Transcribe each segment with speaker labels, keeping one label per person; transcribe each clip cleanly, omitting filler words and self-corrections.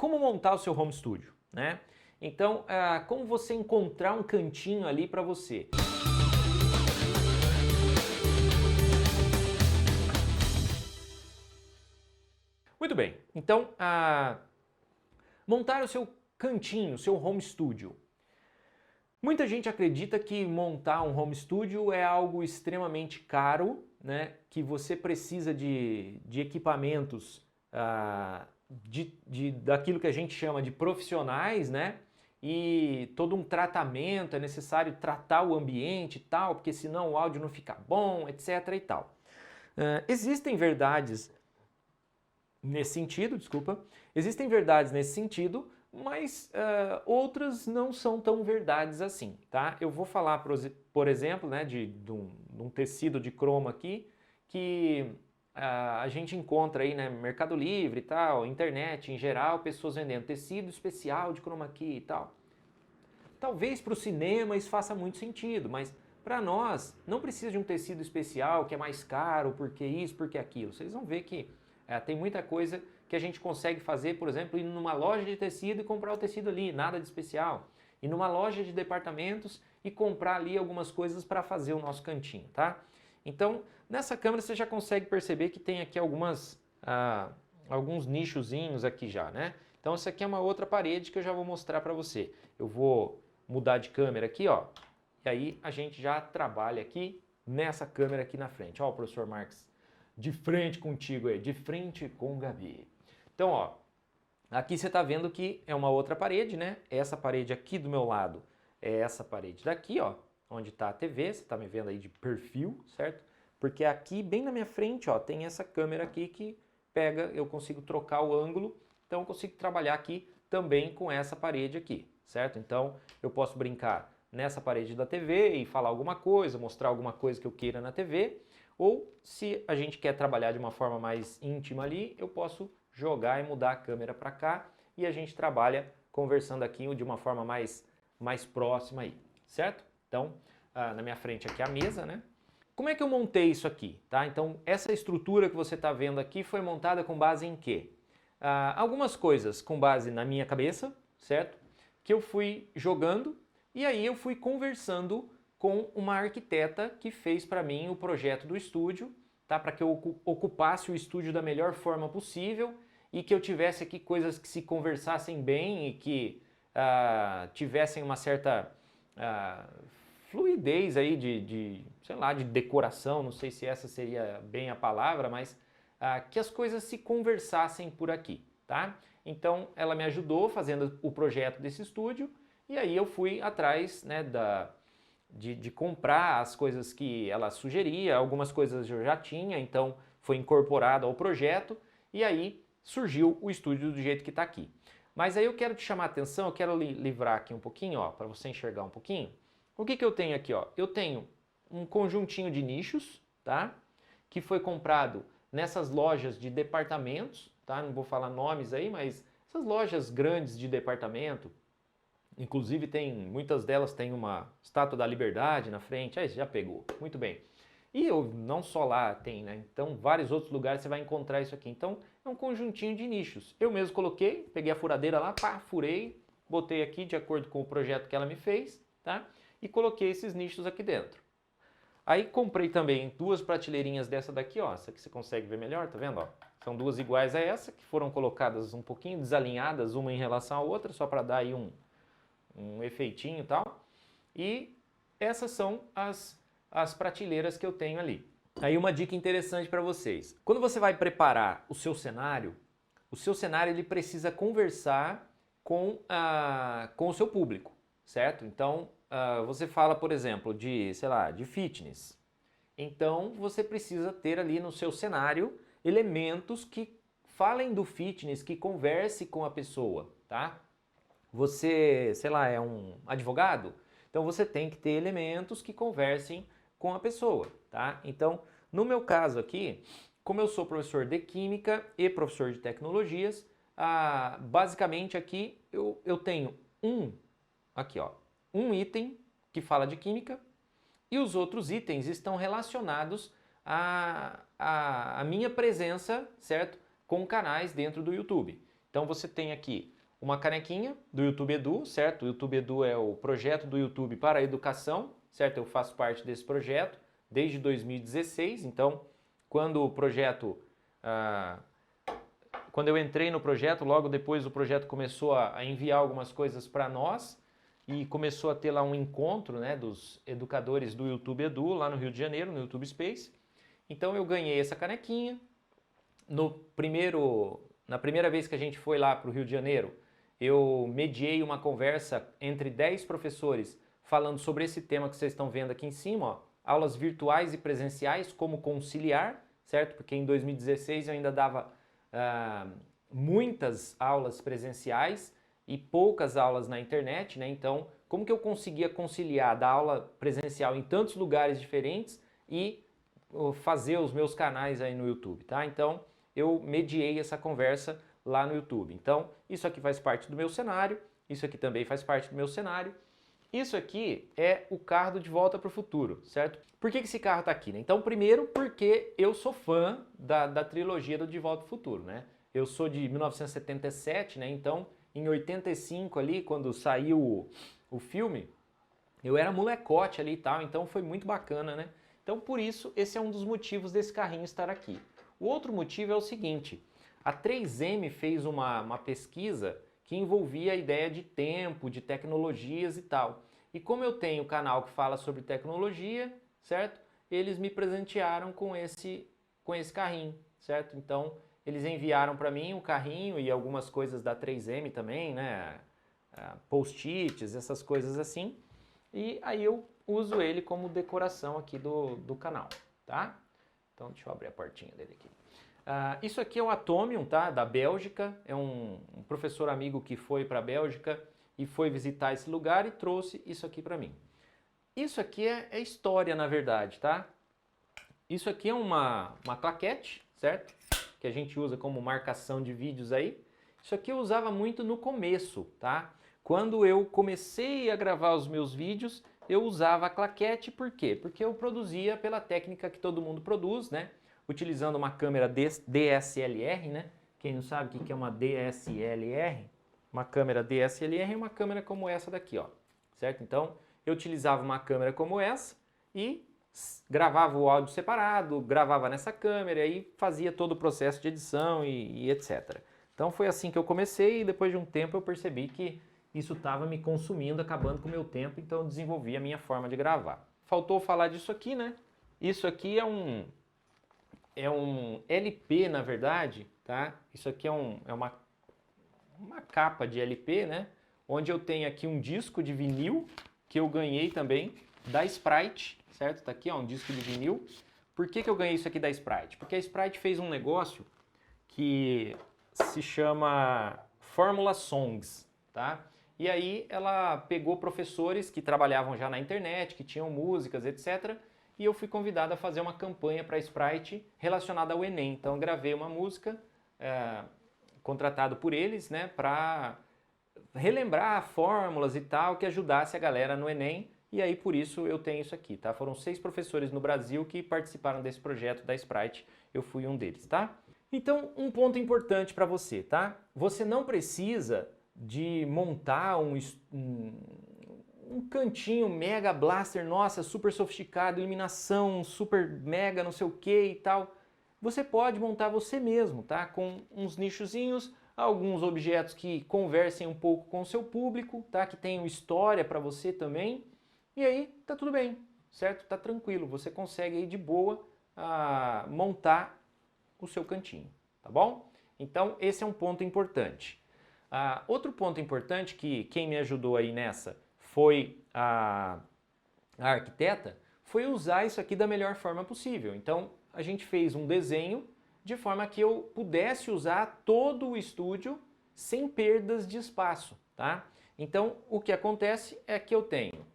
Speaker 1: como montar o seu home studio, né? Então, como você encontrar um cantinho ali para você? Muito bem, então, montar o seu cantinho, o seu home studio. Muita gente acredita que montar um home studio é algo extremamente caro, né? Que você precisa de equipamentos daquilo que a gente chama de profissionais, né? E todo um tratamento, é necessário tratar o ambiente e tal, porque senão o áudio não fica bom, etc e tal. Existem verdades nesse sentido, existem verdades nesse sentido, mas outras não são tão verdades assim, tá? Eu vou falar, por exemplo, né, de um tecido de croma aqui, que a gente encontra aí, né, Mercado Livre e tal, internet em geral, pessoas vendendo tecido especial de chroma key e tal. Talvez para o cinema isso faça muito sentido, mas para nós não precisa de um tecido especial que é mais caro, porque isso, porque aquilo. Vocês vão ver que tem muita coisa que a gente consegue fazer, por exemplo, ir numa loja de tecido e comprar o tecido ali, nada de especial. Ir numa loja de departamentos e comprar ali algumas coisas para fazer o nosso cantinho, tá? Então, nessa câmera você já consegue perceber que tem aqui alguns nichozinhos aqui já, né? Então, essa aqui é uma outra parede que eu já vou mostrar para você. Eu vou mudar de câmera aqui, ó, e aí a gente já trabalha aqui nessa câmera aqui na frente. Ó, o professor Marques de frente contigo aí, de frente com o Gabi. Então, ó, aqui você está vendo que é uma outra parede, né? Essa parede aqui do meu lado é essa parede daqui, ó, onde está a TV, você está me vendo aí de perfil, certo? Porque aqui, bem na minha frente, ó, tem essa câmera aqui que pega, eu consigo trocar o ângulo, então eu consigo trabalhar aqui também com essa parede aqui, certo? Então, eu posso brincar nessa parede da TV e falar alguma coisa, mostrar alguma coisa que eu queira na TV, ou se a gente quer trabalhar de uma forma mais íntima ali, eu posso jogar e mudar a câmera para cá e a gente trabalha conversando aqui de uma forma mais próxima aí, certo? Então, na minha frente aqui a mesa, né? Como é que eu montei isso aqui, tá? Então, essa estrutura que você está vendo aqui foi montada com base em quê? Algumas coisas com base na minha cabeça, certo? Que eu fui jogando e aí eu fui conversando com uma arquiteta que fez para mim o projeto do estúdio, tá? Para que eu ocupasse o estúdio da melhor forma possível e que eu tivesse aqui coisas que se conversassem bem e que tivessem uma certa fluidez aí sei lá, de decoração, não sei se essa seria bem a palavra, mas que as coisas se conversassem por aqui, tá? Então ela me ajudou fazendo o projeto desse estúdio e aí eu fui atrás, né, de comprar as coisas que ela sugeria, algumas coisas eu já tinha, então foi incorporado ao projeto e aí surgiu o estúdio do jeito que está aqui. Mas aí eu quero te chamar a atenção, eu quero livrar aqui um pouquinho, ó, para você enxergar um pouquinho. O que eu tenho aqui, ó? Eu tenho um conjuntinho de nichos, tá? Que foi comprado nessas lojas de departamentos, tá? Não vou falar nomes aí, mas essas lojas grandes de departamento, inclusive muitas delas têm uma estátua da Liberdade na frente, aí já pegou, muito bem. E não só lá tem, né? Então vários outros lugares você vai encontrar isso aqui. Então é um conjuntinho de nichos. Eu mesmo coloquei, peguei a furadeira lá, pá, furei, botei aqui de acordo com o projeto que ela me fez, tá? E coloquei esses nichos aqui dentro. Aí comprei também duas prateleirinhas dessa daqui, ó, essa aqui você consegue ver melhor, tá vendo, ó? São duas iguais a essa, que foram colocadas um pouquinho desalinhadas uma em relação à outra, só para dar aí um efeitinho e tal. E essas são as prateleiras que eu tenho ali. Aí uma dica interessante para vocês. Quando você vai preparar o seu cenário ele precisa conversar com o seu público, certo? Então, você fala, por exemplo, sei lá, de fitness. Então, você precisa ter ali no seu cenário elementos que falem do fitness, que converse com a pessoa, tá? Você, sei lá, é um advogado? Então, você tem que ter elementos que conversem com a pessoa, tá? Então, no meu caso aqui, como eu sou professor de Química e professor de Tecnologias, basicamente aqui eu tenho aqui ó, um item que fala de Química e os outros itens estão relacionados à minha presença, certo? Com canais dentro do YouTube. Então você tem aqui uma canequinha do YouTube Edu, certo? O YouTube Edu é o projeto do YouTube para a educação, certo? Eu faço parte desse projeto desde 2016, então quando o projeto, quando eu entrei no projeto, logo depois o projeto começou a enviar algumas coisas para nós e começou a ter lá um encontro, né, dos educadores do YouTube Edu, lá no Rio de Janeiro, no YouTube Space. Então eu ganhei essa canequinha. Na primeira vez que a gente foi lá para o Rio de Janeiro, eu mediei uma conversa entre 10 professores falando sobre esse tema que vocês estão vendo aqui em cima, ó, aulas virtuais e presenciais, como conciliar, certo? Porque em 2016 eu ainda dava muitas aulas presenciais e poucas aulas na internet, né? Então, como que eu conseguia conciliar dar aula presencial em tantos lugares diferentes e fazer os meus canais aí no YouTube, tá? Então, eu mediei essa conversa lá no YouTube. Então, isso aqui faz parte do meu cenário, isso aqui também faz parte do meu cenário. Isso aqui é o carro De Volta para o Futuro, certo? Por que esse carro está aqui, né? Então, primeiro, porque eu sou fã da trilogia do De Volta para o Futuro, né? Eu sou de 1977, né? Então, em 85 ali, quando saiu o filme, eu era molecote ali e tal, então foi muito bacana, né? Então, por isso, esse é um dos motivos desse carrinho estar aqui. O outro motivo é o seguinte, a 3M fez uma pesquisa que envolvia a ideia de tempo, de tecnologias e tal. E como eu tenho um canal que fala sobre tecnologia, certo? Eles me presentearam com esse carrinho, certo? Então, eles enviaram para mim um carrinho e algumas coisas da 3M também, né? Post-its, essas coisas assim. E aí eu uso ele como decoração aqui do canal, tá? Então, deixa eu abrir a portinha dele aqui. Isso aqui é o Atomium, tá? Da Bélgica. É um professor amigo que foi para a Bélgica e foi visitar esse lugar e trouxe isso aqui para mim. Isso aqui é história, na verdade, tá? Isso aqui é uma claquete, certo? Que a gente usa como marcação de vídeos aí. Isso aqui eu usava muito no começo, tá? Quando eu comecei a gravar os meus vídeos, eu usava a claquete, por quê? Porque eu produzia pela técnica que todo mundo produz, né? Utilizando uma câmera DSLR, né? Quem não sabe o que é uma DSLR? Uma câmera DSLR é uma câmera como essa daqui, ó, certo? Então, eu utilizava uma câmera como essa e gravava o áudio separado, gravava nessa câmera e fazia todo o processo de edição e etc. Então, foi assim que eu comecei e depois de um tempo eu percebi que isso estava me consumindo, acabando com o meu tempo, então eu desenvolvi a minha forma de gravar. Faltou falar disso aqui, né? Isso aqui é um LP, na verdade, tá? Isso aqui é uma capa de LP, né? Onde eu tenho aqui um disco de vinil, que eu ganhei também da Sprite, certo? Tá aqui, ó, um disco de vinil. Por que eu ganhei isso aqui da Sprite? Porque a Sprite fez um negócio que se chama Fórmula Songs, tá? E aí ela pegou professores que trabalhavam já na internet, que tinham músicas, etc., e eu fui convidado a fazer uma campanha para a Sprite relacionada ao Enem. Então eu gravei uma música contratado por eles, né, para relembrar fórmulas e tal que ajudasse a galera no Enem. E aí por isso eu tenho isso aqui, tá? Foram 6 professores no Brasil que participaram desse projeto da Sprite. Eu fui um deles, tá? Então um ponto importante para você, tá? Você não precisa de montar um cantinho mega blaster, nossa, super sofisticado, iluminação super mega não sei o que e tal. Você pode montar você mesmo, tá? Com uns nichozinhos, alguns objetos que conversem um pouco com o seu público, tá? Que tenham história para você também. E aí tá tudo bem, certo? Tá tranquilo, você consegue aí de boa montar o seu cantinho, tá bom? Então esse é um ponto importante. Outro ponto importante que quem me ajudou aí nessa foi a arquiteta, foi usar isso aqui da melhor forma possível. Então, a gente fez um desenho de forma que eu pudesse usar todo o estúdio sem perdas de espaço, tá? Então, o que acontece é que eu tenho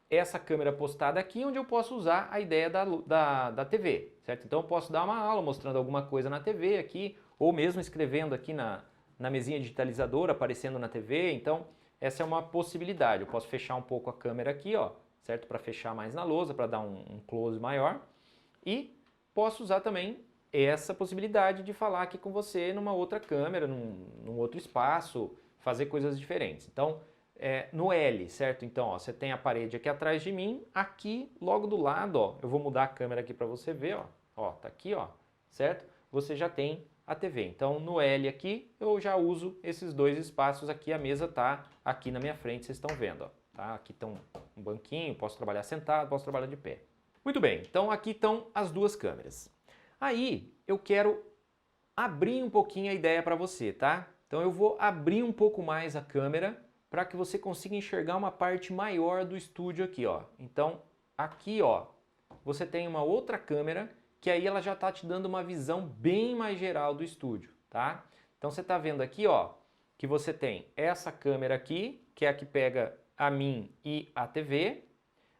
Speaker 1: essa câmera postada aqui, onde eu posso usar a ideia da TV, certo? Então, eu posso dar uma aula mostrando alguma coisa na TV aqui, ou mesmo escrevendo aqui na mesinha digitalizadora, aparecendo na TV. Então, essa é uma possibilidade. Eu posso fechar um pouco a câmera aqui, ó, certo? Para fechar mais na lousa, para dar um close maior. E posso usar também essa possibilidade de falar aqui com você numa outra câmera, num outro espaço, fazer coisas diferentes. Então, no L, certo? Então, ó, você tem a parede aqui atrás de mim, aqui logo do lado, ó, eu vou mudar a câmera aqui para você ver, ó, tá aqui, ó, certo? Você já tem a TV. Então, no L aqui, eu já uso esses dois espaços aqui, a mesa tá aqui na minha frente, vocês estão vendo, ó, tá? Aqui tem um banquinho, posso trabalhar sentado, posso trabalhar de pé. Muito bem, então aqui estão as duas câmeras. Aí, eu quero abrir um pouquinho a ideia para você, tá? Então eu vou abrir um pouco mais a câmera para que você consiga enxergar uma parte maior do estúdio aqui, ó. Então, aqui, ó, você tem uma outra câmera que aí ela já está te dando uma visão bem mais geral do estúdio, tá? Então você está vendo aqui, ó, que você tem essa câmera aqui, que é a que pega a mim e a TV.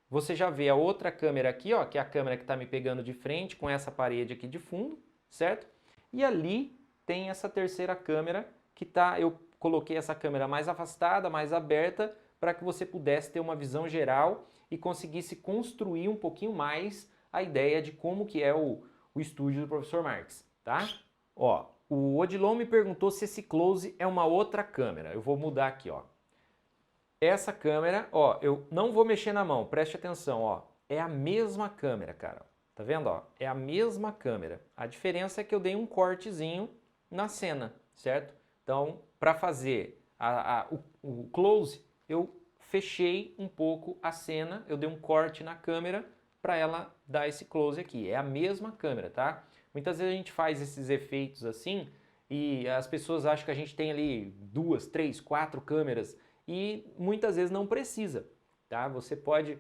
Speaker 1: Você já vê a outra câmera aqui, ó, que é a câmera que está me pegando de frente com essa parede aqui de fundo, certo? E ali tem essa terceira câmera que tá, eu coloquei essa câmera mais afastada, mais aberta, para que você pudesse ter uma visão geral e conseguisse construir um pouquinho mais a ideia de como que é o estúdio do professor Marques, tá? Ó, o Odilon me perguntou se esse close é uma outra câmera. Eu vou mudar aqui, ó. Essa câmera, ó, eu não vou mexer na mão, preste atenção, ó. É a mesma câmera, cara. Tá vendo, ó? É a mesma câmera. A diferença é que eu dei um cortezinho na cena, certo? Então, para fazer o close, eu fechei um pouco a cena, eu dei um corte na câmera para ela dar esse close aqui. É a mesma câmera, tá? Muitas vezes a gente faz esses efeitos assim e as pessoas acham que a gente tem ali 2, 3, 4 câmeras e muitas vezes não precisa, tá? Você pode,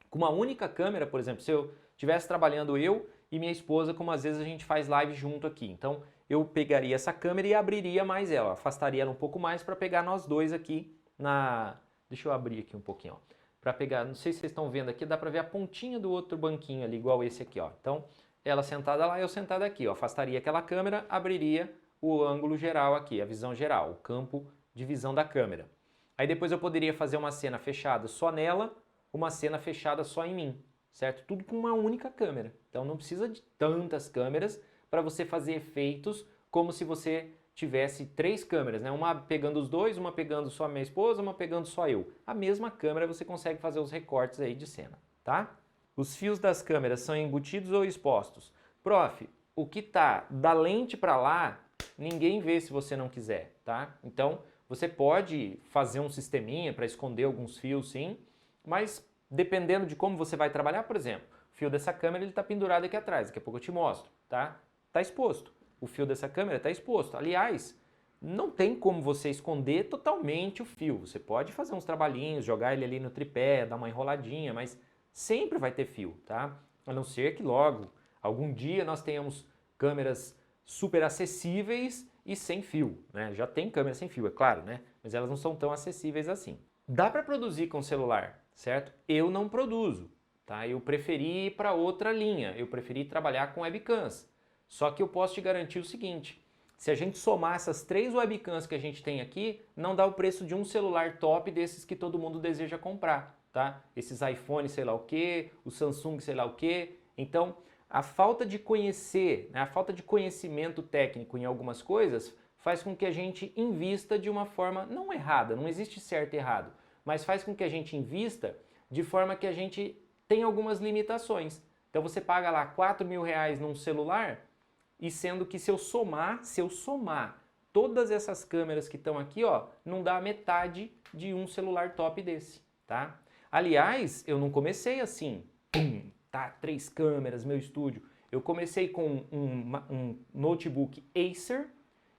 Speaker 1: com uma única câmera, por exemplo, se eu estivesse trabalhando eu e minha esposa, como às vezes a gente faz live junto aqui, então eu pegaria essa câmera e abriria mais ela, afastaria ela um pouco mais para pegar nós dois aqui na... Deixa eu abrir aqui um pouquinho, ó. Para pegar, não sei se vocês estão vendo aqui, dá para ver a pontinha do outro banquinho ali, igual esse aqui, ó. Então, ela sentada lá, eu sentada aqui, ó. Afastaria aquela câmera, abriria o ângulo geral aqui, a visão geral, o campo de visão da câmera. Aí depois eu poderia fazer uma cena fechada só nela, uma cena fechada só em mim, certo? Tudo com uma única câmera. Então não precisa de tantas câmeras para você fazer efeitos como se você tivesse 3 câmeras, né? Uma pegando os dois, uma pegando só a minha esposa, uma pegando só eu. A mesma câmera você consegue fazer os recortes aí de cena, tá? Os fios das câmeras são embutidos ou expostos? Prof, o que tá da lente para lá, ninguém vê se você não quiser, tá? Então, você pode fazer um sisteminha para esconder alguns fios, sim, mas dependendo de como você vai trabalhar, por exemplo, o fio dessa câmera ele está pendurado aqui atrás, daqui a pouco eu te mostro, tá? Está exposto. O fio dessa câmera está exposto. Aliás, não tem como você esconder totalmente o fio. Você pode fazer uns trabalhinhos, jogar ele ali no tripé, dar uma enroladinha, mas sempre vai ter fio, tá? A não ser que logo, algum dia nós tenhamos câmeras super acessíveis e sem fio, né? Já tem câmera sem fio, é claro, né? Mas elas não são tão acessíveis assim. Dá para produzir com celular, certo? Eu não produzo, tá? Eu preferi ir para outra linha, eu preferi trabalhar com webcams. Só que eu posso te garantir o seguinte, se a gente somar essas 3 webcams que a gente tem aqui, não dá o preço de um celular top desses que todo mundo deseja comprar, tá? Esses iPhone sei lá o que, o Samsung sei lá o que. Então, a falta de conhecer, né, a falta de conhecimento técnico em algumas coisas faz com que a gente invista de uma forma não errada, não existe certo e errado, mas faz com que a gente invista de forma que a gente tem algumas limitações. Então você paga lá R$ 4.000 num celular e sendo que se eu somar todas essas câmeras que estão aqui, ó, não dá a metade de um celular top desse, tá? Aliás, eu não comecei assim, pum, tá, 3 câmeras, meu estúdio. Eu comecei com um notebook Acer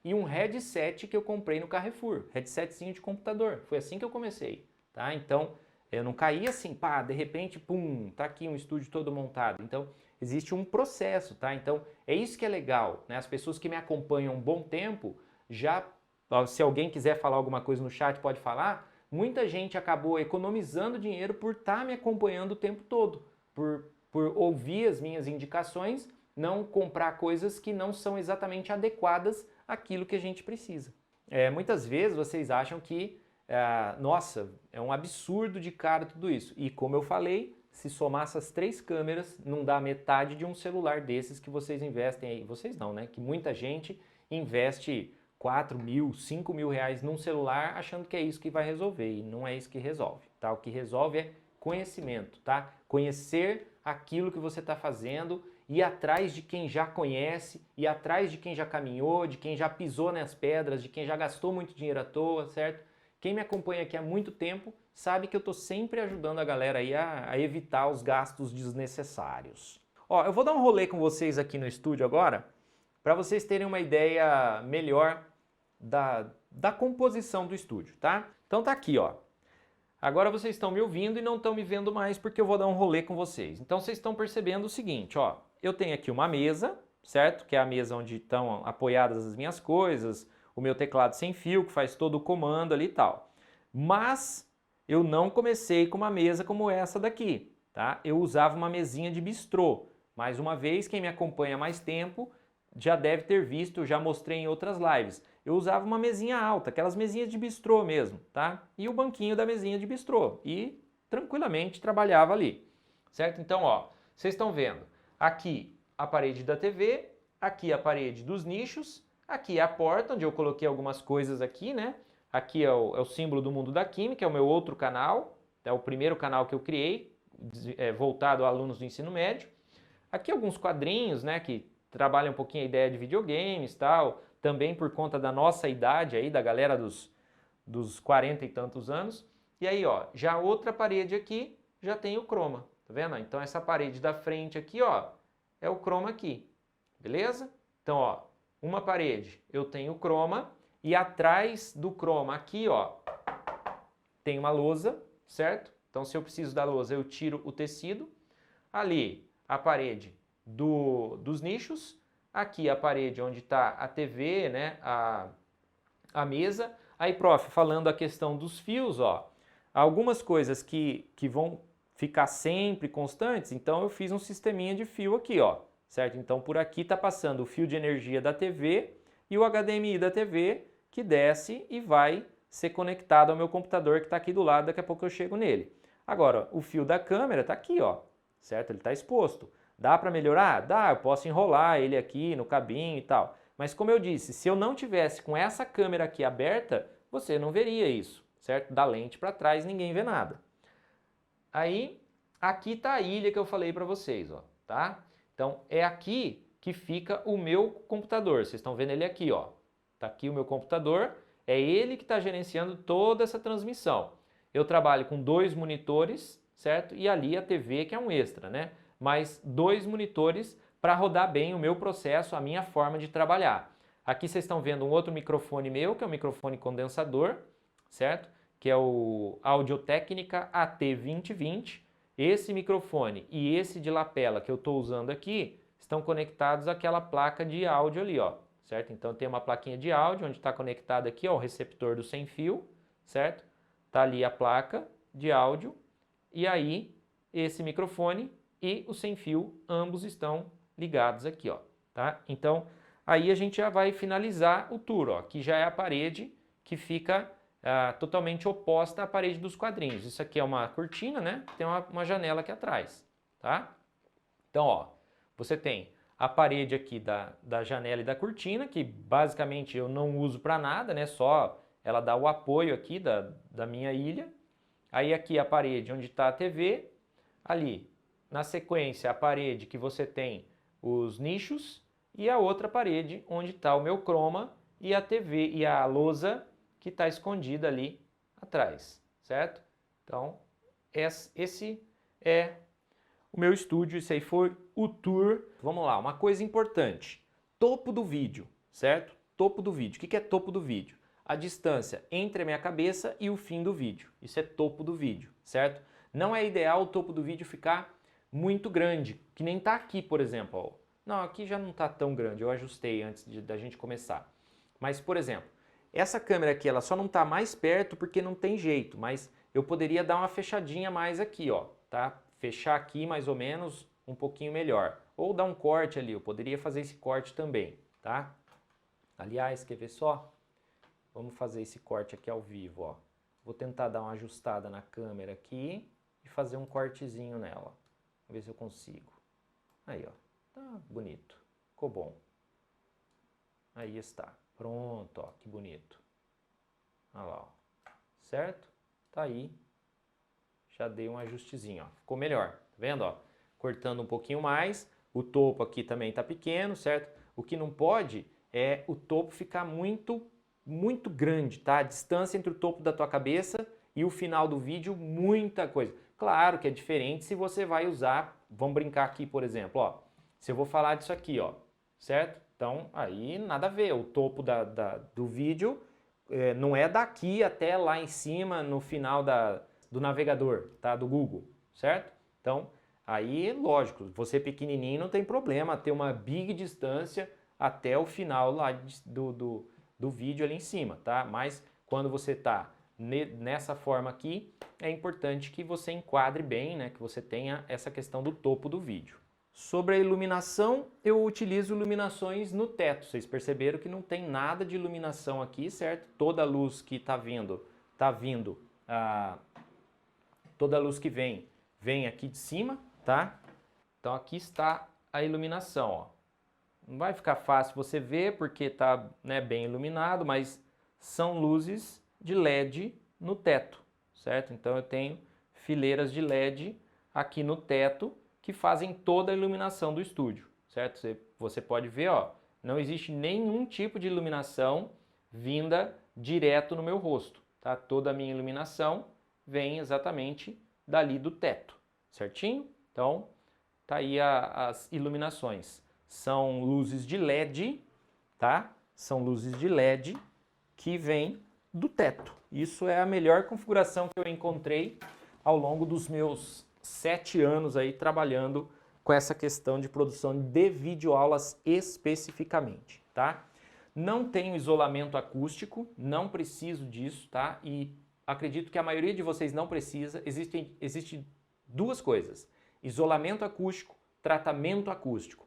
Speaker 1: e um headset que eu comprei no Carrefour, headsetzinho de computador. Foi assim que eu comecei, tá? Então, eu não caí assim, pá, de repente, pum, tá aqui um estúdio todo montado. Então, existe um processo, tá? Então, é isso que é legal, né? As pessoas que me acompanham um bom tempo, já, se alguém quiser falar alguma coisa no chat, pode falar. Muita gente acabou economizando dinheiro por estar me acompanhando o tempo todo, por ouvir as minhas indicações, não comprar coisas que não são exatamente adequadas àquilo que a gente precisa. Muitas vezes vocês acham que, nossa, é um absurdo de caro tudo isso. E como eu falei, se somar essas 3 câmeras, não dá metade de um celular desses que vocês investem aí. Vocês não, né? Que muita gente investe 4 mil, 5 mil reais num celular achando que é isso que vai resolver. E não é isso que resolve, tá? O que resolve é conhecimento, tá? Conhecer aquilo que você está fazendo, ir atrás de quem já conhece, ir atrás de quem já caminhou, de quem já pisou nas pedras, de quem já gastou muito dinheiro à toa, certo? Quem me acompanha aqui há muito tempo sabe que eu estou sempre ajudando a galera aí a evitar os gastos desnecessários. Ó, eu vou dar um rolê com vocês aqui no estúdio agora, para vocês terem uma ideia melhor da composição do estúdio, tá? Então tá aqui, ó. Agora vocês estão me ouvindo e não estão me vendo mais porque eu vou dar um rolê com vocês. Então vocês estão percebendo o seguinte, ó. Eu tenho aqui uma mesa, certo? Que é a mesa onde estão apoiadas as minhas coisas, o meu teclado sem fio, que faz todo o comando ali e tal. Mas eu não comecei com uma mesa como essa daqui, tá? Eu usava uma mesinha de bistrô. Mais uma vez, quem me acompanha há mais tempo já deve ter visto, eu já mostrei em outras lives. Eu usava uma mesinha alta, aquelas mesinhas de bistrô mesmo, tá? E o banquinho da mesinha de bistrô. E tranquilamente trabalhava ali, certo? Então, ó, vocês estão vendo aqui a parede da TV, aqui a parede dos nichos, aqui é a porta, onde eu coloquei algumas coisas aqui, né? Aqui é o símbolo do Mundo da Química, é o meu outro canal, é o primeiro canal que eu criei, voltado a alunos do ensino médio. Aqui alguns quadrinhos, né, que trabalham um pouquinho a ideia de videogames e tal, também por conta da nossa idade aí, da galera dos 40 e tantos anos. E aí, ó, já outra parede aqui já tem o chroma, tá vendo? Então essa parede da frente aqui, ó, é o chroma aqui, beleza? Então, ó, uma parede eu tenho o chroma e atrás do chroma aqui, ó, tem uma lousa, certo? Então se eu preciso da lousa eu tiro o tecido. Ali a parede dos nichos, aqui a parede onde está a TV, né, a mesa. Aí, prof, falando a questão dos fios, ó, algumas coisas que vão ficar sempre constantes, então eu fiz um sisteminha de fio aqui, ó, certo? Então por aqui está passando o fio de energia da TV e o HDMI da TV que desce e vai ser conectado ao meu computador que está aqui do lado, daqui a pouco eu chego nele. Agora, o fio da câmera está aqui, ó, certo? Ele está exposto. Dá para melhorar? Dá, eu posso enrolar ele aqui no cabinho e tal. Mas como eu disse, se eu não tivesse com essa câmera aqui aberta, você não veria isso, certo? Da lente para trás ninguém vê nada. Aí, aqui está a ilha que eu falei para vocês, ó, tá? Então, é aqui que fica o meu computador. Vocês estão vendo ele aqui, ó. Tá aqui o meu computador. É ele que está gerenciando toda essa transmissão. Eu trabalho com 2 monitores, certo? E ali a TV que é um extra, né? Mas 2 monitores para rodar bem o meu processo, a minha forma de trabalhar. Aqui vocês estão vendo um outro microfone meu, que é um microfone condensador, certo? Que é o Audio-Técnica AT2020. Esse microfone e esse de lapela que eu estou usando aqui estão conectados àquela placa de áudio ali, ó, certo? Então tem uma plaquinha de áudio onde está conectado aqui, ó, o receptor do sem fio, certo? Tá ali a placa de áudio e aí esse microfone e o sem fio, ambos estão ligados aqui, ó, tá? Então aí a gente já vai finalizar o tour, ó. Aqui já é a parede que fica totalmente oposta à parede dos quadrinhos. Isso aqui é uma cortina, né? Tem uma janela aqui atrás, tá? Então, ó, você tem a parede aqui da janela e da cortina, que basicamente eu não uso para nada, né? Só ela dá o apoio aqui da minha ilha. Aí aqui a parede onde está a TV. Ali, na sequência, a parede que você tem os nichos e a outra parede onde está o meu chroma e a TV e a lousa que está escondida ali atrás, certo? Então, esse é o meu estúdio, esse aí foi o tour. Vamos lá, uma coisa importante, topo do vídeo, certo? Topo do vídeo. O que é topo do vídeo? A distância entre a minha cabeça e o fim do vídeo. Isso é topo do vídeo, certo? Não é ideal o topo do vídeo ficar muito grande, que nem tá aqui, por exemplo. Ó. Não, aqui já não tá tão grande, eu ajustei antes da gente começar. Mas, por exemplo, essa câmera aqui, ela só não tá mais perto porque não tem jeito, mas eu poderia dar uma fechadinha mais aqui, ó, tá? Fechar aqui mais ou menos um pouquinho melhor. Ou dar um corte ali, eu poderia fazer esse corte também, tá? Aliás, quer ver só? Vamos fazer esse corte aqui ao vivo, ó. Vou tentar dar uma ajustada na câmera aqui. e fazer um cortezinho nela. Vamos ver se eu consigo. Aí, ó. Tá bonito. Ficou bom. Aí está. Pronto, ó. Que bonito. Olha lá, ó. Certo? Tá aí. Já dei um ajustezinho, ó. Ficou melhor. Tá vendo, ó? Cortando um pouquinho mais. O topo aqui também tá pequeno, certo? O que não pode é o topo ficar muito grande, tá? A distância entre o topo da tua cabeça e o final do vídeo, muita coisa. Claro que é diferente se você vai usar, vamos brincar aqui, por exemplo, ó. Se eu vou falar disso aqui, ó, certo? Então, aí nada a ver. O topo do vídeo não é daqui até lá em cima, no final do navegador, tá? Do Google, certo? Então, aí, lógico, você pequenininho não tem problema ter uma big distância até o final lá do vídeo ali em cima, tá? Mas quando você tá nessa forma aqui, é importante que você enquadre bem, né? Que você tenha essa questão do topo do vídeo. Sobre a iluminação, eu utilizo iluminações no teto. Vocês perceberam que não tem nada de iluminação aqui, certo? Toda a luz que tá vindo, toda a luz que vem aqui de cima, tá? Então aqui está a iluminação, ó. Não vai ficar fácil você ver porque tá, né, bem iluminado, mas são luzes de LED no teto, certo? Então eu tenho fileiras de LED aqui no teto que fazem toda a iluminação do estúdio, certo? Você pode ver, ó, não existe nenhum tipo de iluminação vinda direto no meu rosto, tá? Toda a minha iluminação vem exatamente dali do teto, certinho? Então, tá aí as iluminações. São luzes de LED, tá? São luzes de LED que vêm do teto. Isso é a melhor configuração que eu encontrei ao longo dos meus 7 anos aí trabalhando com essa questão de produção de videoaulas especificamente, tá? Não tenho isolamento acústico, não preciso disso, tá? E acredito que a maioria de vocês não precisa. Existem duas coisas: isolamento acústico, tratamento acústico.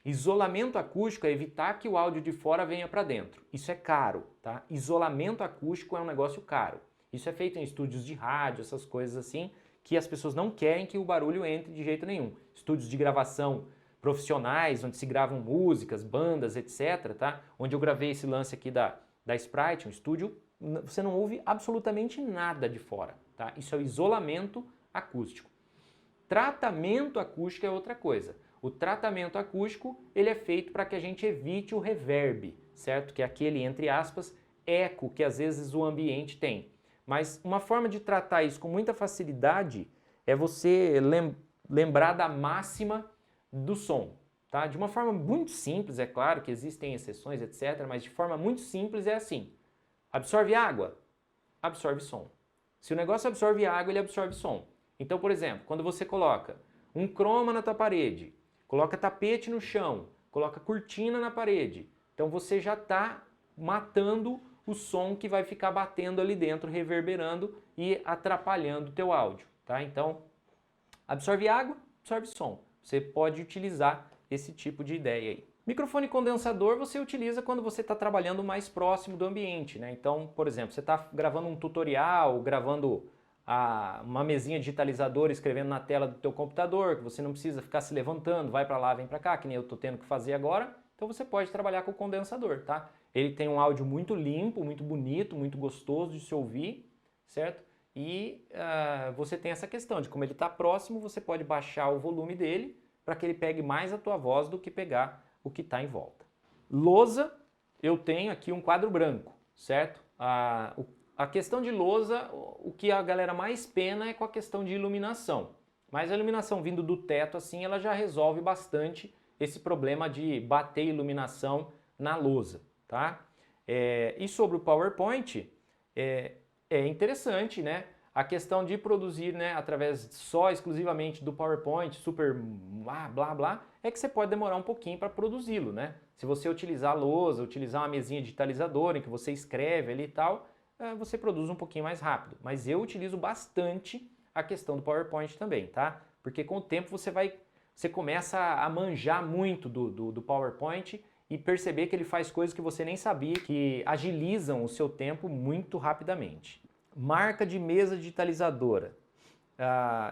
Speaker 1: Isolamento acústico é evitar que o áudio de fora venha para dentro. Isso é caro, tá? Isolamento acústico é um negócio caro. Isso é feito em estúdios de rádio, essas coisas assim, que as pessoas não querem que o barulho entre de jeito nenhum. Estúdios de gravação profissionais, onde se gravam músicas, bandas, etc, tá? Onde eu gravei esse lance aqui da Sprite, um estúdio, você não ouve absolutamente nada de fora, tá? Isso é o isolamento acústico. Tratamento acústico é outra coisa. O tratamento acústico, ele é feito para que a gente evite o reverb, certo? Que é aquele, entre aspas, eco que às vezes o ambiente tem. Mas uma forma de tratar isso com muita facilidade é você lembrar da máxima do som, tá? De uma forma muito simples, é claro que existem exceções, etc., mas de forma muito simples é assim: absorve água, absorve som. Se o negócio absorve água, ele absorve som. Então, por exemplo, quando você coloca um croma na tua parede, coloca tapete no chão, coloca cortina na parede, então você já está matando o som que vai ficar batendo ali dentro, reverberando e atrapalhando o teu áudio, tá? Então, absorve água, absorve som. Você pode utilizar esse tipo de ideia aí. Microfone condensador você utiliza quando você está trabalhando mais próximo do ambiente, né? Então, por exemplo, você está gravando um tutorial, gravando uma mesinha digitalizadora, escrevendo na tela do teu computador, que você não precisa ficar se levantando, vai para lá, vem para cá, que nem eu estou tendo que fazer agora. Então você pode trabalhar com o condensador, tá? Ele tem um áudio muito limpo, muito bonito, muito gostoso de se ouvir, certo? E você tem essa questão de como ele está próximo, você pode baixar o volume dele para que ele pegue mais a tua voz do que pegar o que está em volta. Lousa, eu tenho aqui um quadro branco, certo? A questão de lousa, o que a galera mais pena é com a questão de iluminação. Mas a iluminação vindo do teto assim, ela já resolve bastante esse problema de bater iluminação na lousa, tá? E sobre o PowerPoint, é interessante, né? A questão de produzir, né, através só exclusivamente do PowerPoint, super blá blá, é que você pode demorar um pouquinho para produzi-lo, né? Se você utilizar a lousa, utilizar uma mesinha digitalizadora em que você escreve ali e tal, você produz um pouquinho mais rápido. Mas eu utilizo bastante a questão do PowerPoint também, tá? Porque com o tempo você começa a manjar muito do PowerPoint e perceber que ele faz coisas que você nem sabia, que agilizam o seu tempo muito rapidamente. Marca de mesa digitalizadora.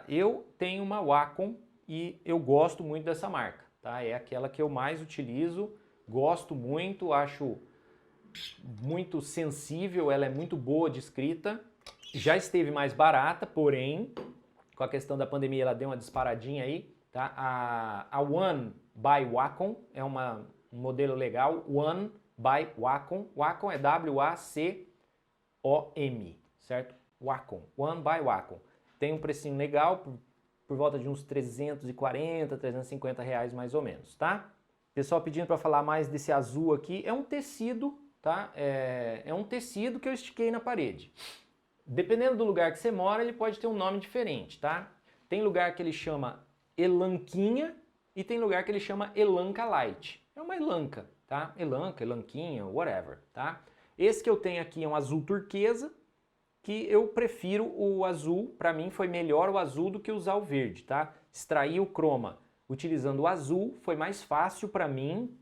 Speaker 1: Eu tenho uma Wacom e eu gosto muito dessa marca, tá? É aquela que eu mais utilizo, gosto muito, acho muito sensível, ela é muito boa de escrita. Já esteve mais barata, porém, com a questão da pandemia ela deu uma disparadinha aí, tá? A One by Wacom é um modelo legal, One by Wacom. Wacom é W-A-C-O-M, certo? Wacom, One by Wacom. Tem um precinho legal, por volta de uns 340, 350 reais mais ou menos, tá? Pessoal pedindo para falar mais desse azul aqui, é um tecido, tá? É um tecido que eu estiquei na parede. Dependendo do lugar que você mora, ele pode ter um nome diferente, tá? Tem lugar que ele chama elanquinha e tem lugar que ele chama elanca light. É uma elanca, tá? Elanca, elanquinha, whatever, tá? Esse que eu tenho aqui é um azul turquesa, que eu prefiro o azul, para mim foi melhor o azul do que usar o verde, tá? Extrair o croma utilizando o azul foi mais fácil para mim,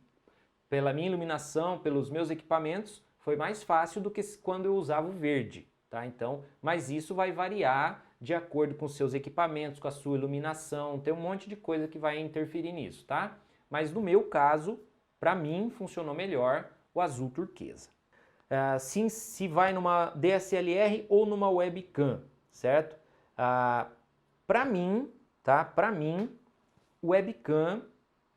Speaker 1: pela minha iluminação, pelos meus equipamentos, foi mais fácil do que quando eu usava o verde, tá? Então, mas isso vai variar de acordo com os seus equipamentos, com a sua iluminação, tem um monte de coisa que vai interferir nisso, tá? Mas no meu caso, para mim, funcionou melhor o azul turquesa. Se vai numa DSLR ou numa webcam, certo? Para mim, tá? Para mim, o webcam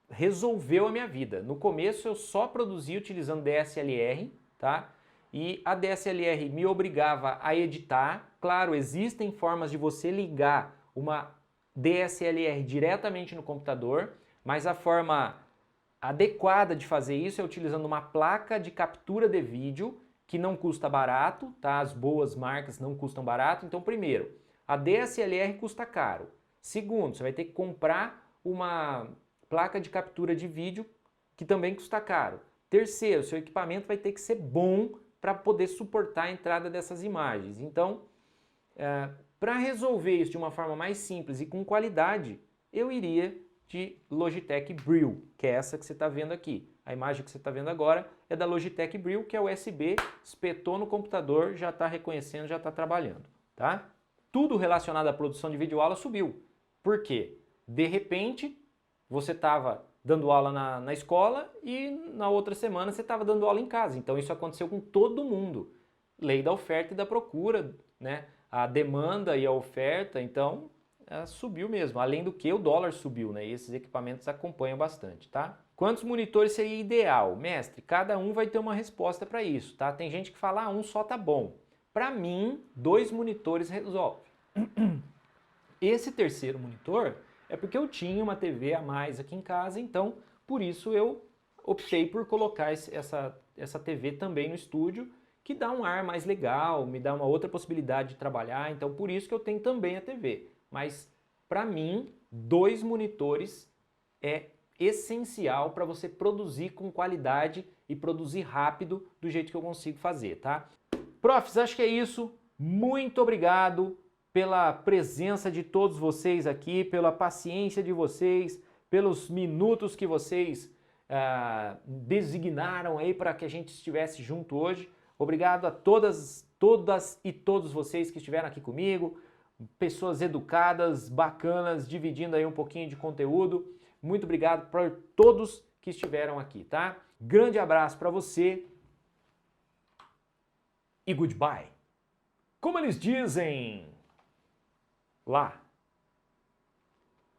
Speaker 1: resolveu a minha vida. No começo eu só produzia utilizando DSLR, tá? E a DSLR me obrigava a editar. Claro, existem formas de você ligar uma DSLR diretamente no computador, mas a forma adequada de fazer isso é utilizando uma placa de captura de vídeo que não custa barato, tá? As boas marcas não custam barato. Então, primeiro, a DSLR custa caro. Segundo, você vai ter que comprar uma placa de captura de vídeo que também custa caro. Terceiro, seu equipamento vai ter que ser bom para poder suportar a entrada dessas imagens. Então, para resolver isso de uma forma mais simples e com qualidade, eu iria de Logitech Brio, que é essa que você está vendo aqui. A imagem que você está vendo agora é da Logitech Brio, que é USB, espetou no computador, já está reconhecendo, já está trabalhando, tá? Tudo relacionado à produção de videoaula subiu. Por quê? De repente, você estava dando aula na escola e na outra semana você estava dando aula em casa. Então isso aconteceu com todo mundo. Lei da oferta e da procura, né? A demanda e a oferta, então subiu mesmo. Além do que o dólar subiu, né? E esses equipamentos acompanham bastante, tá? Quantos monitores seria ideal? Mestre, cada um vai ter uma resposta para isso, tá? Tem gente que fala, um só tá bom. Para mim, 2 monitores resolve. Esse terceiro monitor é porque eu tinha uma TV a mais aqui em casa, então por isso eu optei por colocar essa TV também no estúdio, que dá um ar mais legal, me dá uma outra possibilidade de trabalhar, então por isso que eu tenho também a TV. Mas para mim, 2 monitores é essencial para você produzir com qualidade e produzir rápido do jeito que eu consigo fazer, tá? Profs, acho que é isso. Muito obrigado pela presença de todos vocês aqui, pela paciência de vocês, pelos minutos que vocês designaram aí para que a gente estivesse junto hoje. Obrigado a todas e todos vocês que estiveram aqui comigo, pessoas educadas, bacanas, dividindo aí um pouquinho de conteúdo. Muito obrigado por todos que estiveram aqui, tá? Grande abraço para você e goodbye. Como eles dizem lá.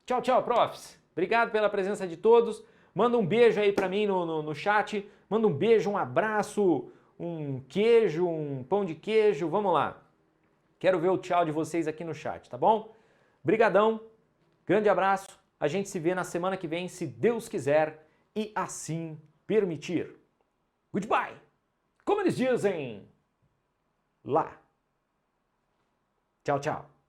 Speaker 1: Tchau, tchau, profs. Obrigado pela presença de todos. Manda um beijo aí para mim no chat. Manda um beijo, um abraço, um queijo, um pão de queijo. Vamos lá. Quero ver o tchau de vocês aqui no chat, tá bom? Brigadão. Grande abraço. A gente se vê na semana que vem, se Deus quiser e assim permitir. Goodbye. Como eles dizem lá. Tchau, tchau.